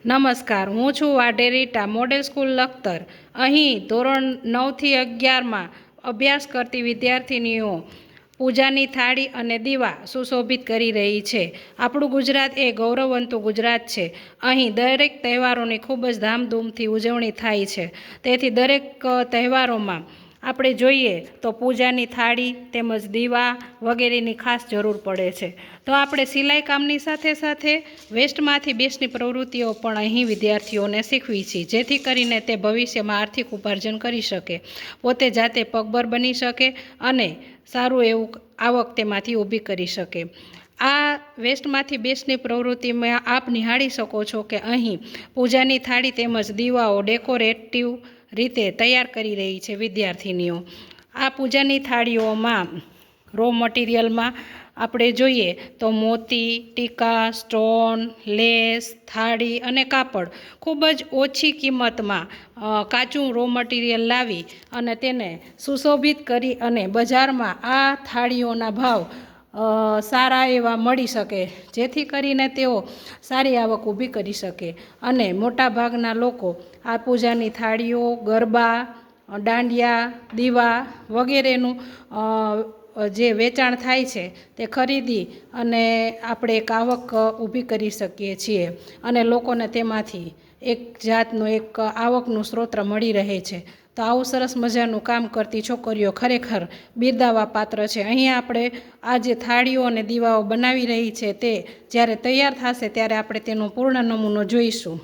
નમસ્કાર, હું છું વાઢેરીટા મોડેલ સ્કૂલ લખતર. અહીં ધોરણ 9 થી 11માં અભ્યાસ કરતી વિદ્યાર્થિનીઓ પૂજાની થાળી અને દીવા સુશોભિત કરી રહી છે. આપણું ગુજરાત એ ગૌરવવંતું ગુજરાત છે. અહીં દરેક તહેવારોની ખૂબ જ ધામધૂમથી ઉજવણી થાય છે. તેથી દરેક તહેવારોમાં આપણે જોઈએ તો પૂજાની થાળી તેમજ દીવા વગેરેની ખાસ જરૂર પડે છે. તો આપણે સિલાઈ કામની સાથે સાથે વેસ્ટમાંથી બેસ્ટની પ્રવૃત્તિઓ પણ અહીં વિદ્યાર્થીઓને શીખવી છે, જેથી કરીને તે ભવિષ્યમાં આર્થિક ઉપાર્જન કરી શકે, પોતે જાતે પગભર બની શકે અને સારું એવું આવક તેમાંથી ઊભી કરી શકે. આ વેસ્ટમાંથી બેસ્ટની પ્રવૃત્તિમાં આપ નિહાળી શકો છો કે અહીં પૂજાની થાળી તેમજ દીવાઓ ડેકોરેટિવ રીતે તૈયાર કરી રહી છે વિદ્યાર્થિનીઓ. આ પૂજાની થાળીઓમાં રો મટીરિયલમાં આપણે જોઈએ તો મોતી, ટીકા, સ્ટોન, લેસ, થાળી અને કાપડ ખૂબ જ ઓછી કિંમતમાં કાચું રો મટીરિયલ લાવી અને તેને સુશોભિત કરી અને બજારમાં આ થાળીઓના ભાવ સારા એવા મળી શકે, જેથી કરીને તેઓ સારી આવક ઊભી કરી શકે. અને મોટાભાગના લોકો આ પૂજાની થાળીઓ, ગરબા, દાંડિયા, દીવા વગેરેનું જે વેચાણ થાય છે તે ખરીદી અને આપણે એક આવક ઊભી કરી શકીએ છીએ અને લોકોને તેમાંથી એક જાતનું એક આવકનું સ્ત્રોત મળી રહે છે. તો આવું સરસ મજાનું કામ કરતી છોકરીઓ ખરેખર બિરદાવવા પાત્ર છે. અહીં આપણે આ જે થાળીઓ અને દીવાઓ બનાવી રહી છે તે જ્યારે તૈયાર થશે ત્યારે આપણે તેનો પૂર્ણ નમૂનો જોઈશું.